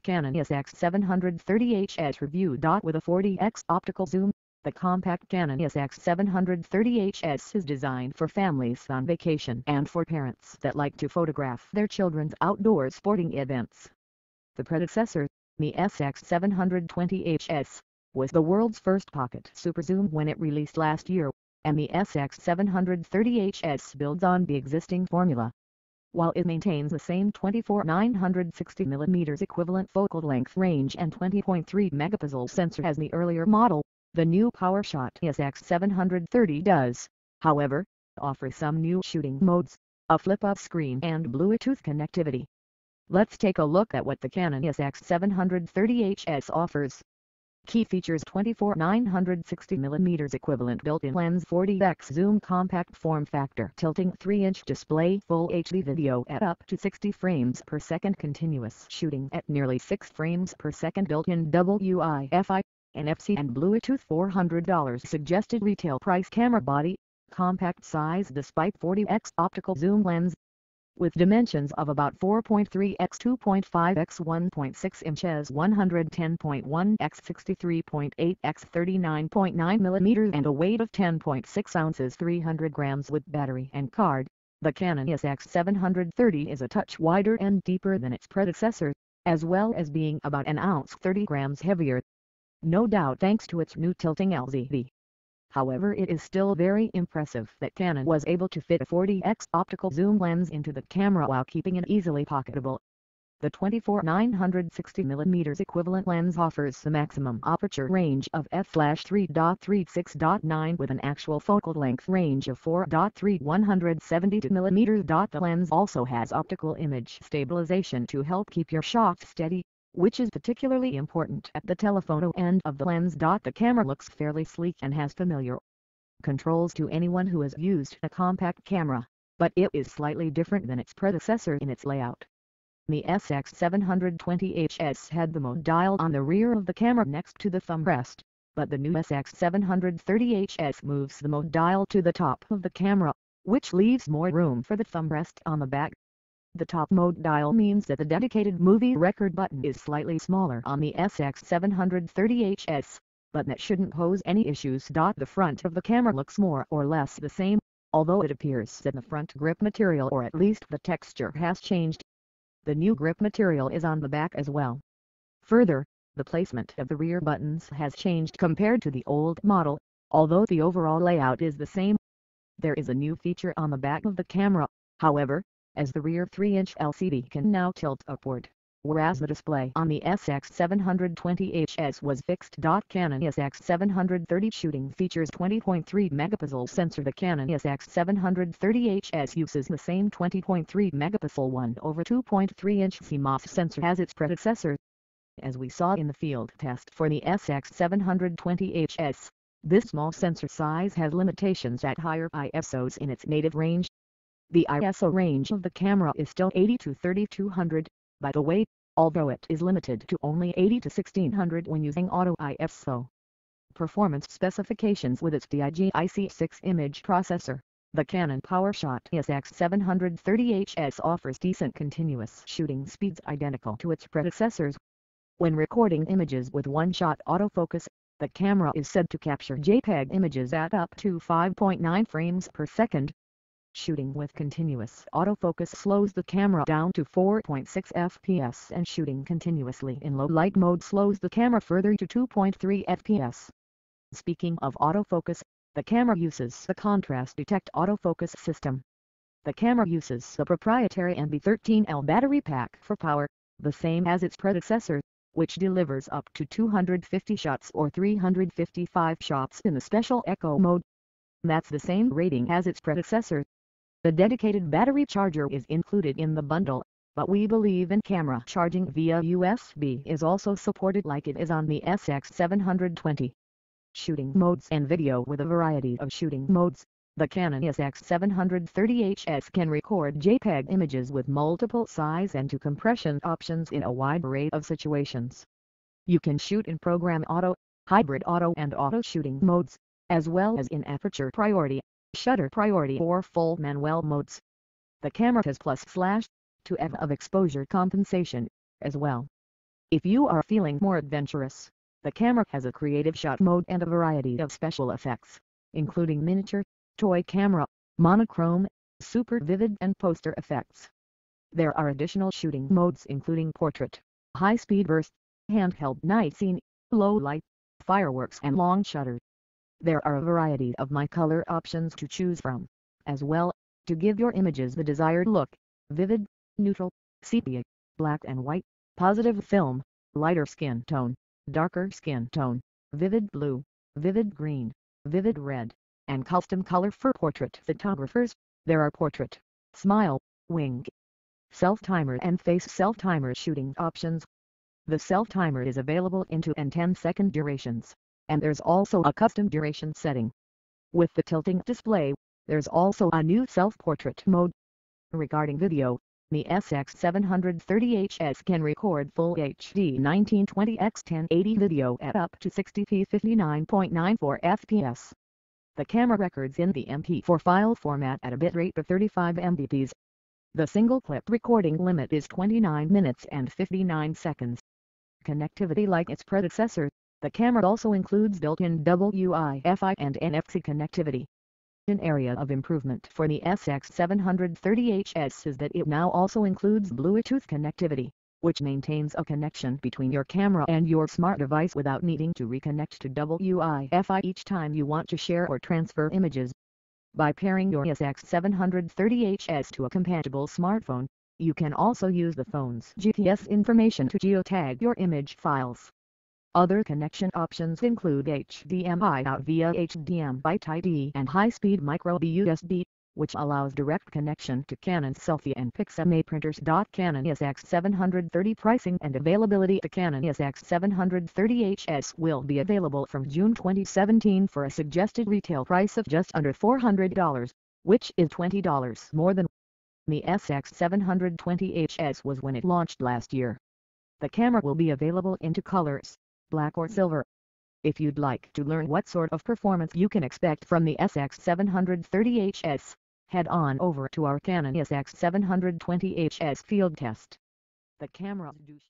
Canon SX730HS review. With a 40x optical zoom, the compact Canon SX730HS is designed for families on vacation and for parents that like to photograph their children's outdoor sporting events. The predecessor, the SX720HS, was the world's first pocket super zoom when it released last year, and the SX730HS builds on the existing formula. While it maintains the same 24-960mm equivalent focal length range and 20.3 megapixel sensor as the earlier model, the new PowerShot SX730 does, however, offer some new shooting modes, a flip-up screen and Bluetooth connectivity. Let's take a look at what the Canon SX730HS offers. Key features: 24-960mm equivalent built-in lens, 40x zoom, compact form factor, tilting 3-inch display, full HD video at up to 60 frames per second, continuous shooting at nearly 6 frames per second, built-in Wi-Fi, NFC and Bluetooth. $400 suggested retail price. Camera body, compact size despite 40x optical zoom lens. With dimensions of about 4.3 x 2.5 x 1.6 inches, 110.1 x 63.8 x 39.9 mm and a weight of 10.6 ounces, 300 grams with battery and card, the Canon SX730 is a touch wider and deeper than its predecessor, as well as being about an ounce 30 grams heavier. No doubt thanks to its new tilting LCD. However, it is still very impressive that Canon was able to fit a 40x optical zoom lens into the camera while keeping it easily pocketable. The 24-960mm equivalent lens offers the maximum aperture range of f/3.36.9 with an actual focal length range of 4.3172mm. The lens also has optical image stabilization to help keep your shot steady, which is particularly important at the telephoto end of the lens. The camera looks fairly sleek and has familiar controls to anyone who has used a compact camera, but it is slightly different than its predecessor in its layout. The SX720HS had the mode dial on the rear of the camera next to the thumb rest, but the new SX730HS moves the mode dial to the top of the camera, which leaves more room for the thumb rest on the back. The top mode dial means that the dedicated movie record button is slightly smaller on the SX730HS, but that shouldn't pose any issues. The front of the camera looks more or less the same, although it appears that the front grip material, or at least the texture, has changed. The new grip material is on the back as well. Further, the placement of the rear buttons has changed compared to the old model, although the overall layout is the same. There is a new feature on the back of the camera, however, as the rear 3-inch LCD can now tilt upward, whereas the display on the SX720HS was fixed. Canon SX730 shooting features 20.3 megapixel sensor. The Canon SX730HS uses the same 20.3 megapixel 1/2.3-inch CMOS sensor as its predecessor. As we saw in the field test for the SX720HS, this small sensor size has limitations at higher ISOs in its native range. The ISO range of the camera is still 80 to 3200, by the way, although it is limited to only 80 to 1600 when using auto ISO. Performance specifications: with its DIGIC6 image processor, the Canon PowerShot SX730HS offers decent continuous shooting speeds identical to its predecessors. When recording images with one-shot autofocus, the camera is said to capture JPEG images at up to 5.9 frames per second. Shooting with continuous autofocus slows the camera down to 4.6 fps, and shooting continuously in low light mode slows the camera further to 2.3 fps. Speaking of autofocus, the camera uses the contrast detect autofocus system. The camera uses the proprietary NB13L battery pack for power, the same as its predecessor, which delivers up to 250 shots or 355 shots in the special Echo mode. That's the same rating as its predecessor. The dedicated battery charger is included in the bundle, but we believe in camera charging via USB is also supported like it is on the SX720. Shooting modes and video: with a variety of shooting modes, the Canon SX730HS can record JPEG images with multiple size and compression options in a wide array of situations. You can shoot in program auto, hybrid auto and auto shooting modes, as well as in aperture priority, shutter priority or full manual modes. The camera has +/2 EV of exposure compensation, as well. If you are feeling more adventurous, the camera has a creative shot mode and a variety of special effects, including miniature, toy camera, monochrome, super vivid and poster effects. There are additional shooting modes including portrait, high-speed burst, handheld night scene, low light, fireworks and long shutter. There are a variety of color options to choose from, as well, to give your images the desired look: vivid, neutral, sepia, black and white, positive film, lighter skin tone, darker skin tone, vivid blue, vivid green, vivid red, and custom color. For portrait photographers, there are portrait, smile, wing, self-timer and face self-timer shooting options. The self-timer is available in 2 and 10-second durations, and there's also a custom duration setting. With the tilting display, there's also a new self-portrait mode. Regarding video, the SX730HS can record full HD 1920x1080 video at up to 60p 59.94 fps. The camera records in the MP4 file format at a bitrate of 35 mbps. The single clip recording limit is 29 minutes and 59 seconds. Connectivity: like its predecessor, the camera also includes built-in Wi-Fi and NFC connectivity. An area of improvement for the SX730HS is that it now also includes Bluetooth connectivity, which maintains a connection between your camera and your smart device without needing to reconnect to Wi-Fi each time you want to share or transfer images. By pairing your SX730HS to a compatible smartphone, you can also use the phone's GPS information to geotag your image files. Other connection options include HDMI out via HDMI Type-D and high-speed micro USB, which allows direct connection to Canon's Selfie and Pixma printers. Canon SX730 pricing and availability: the Canon SX730HS will be available from June 2017 for a suggested retail price of just under $400, which is $20 more than the SX720HS was when it launched last year. The camera will be available in 2 colors, black or silver. If you'd like to learn what sort of performance you can expect from the SX730HS, head on over to our Canon SX720HS field test. The camera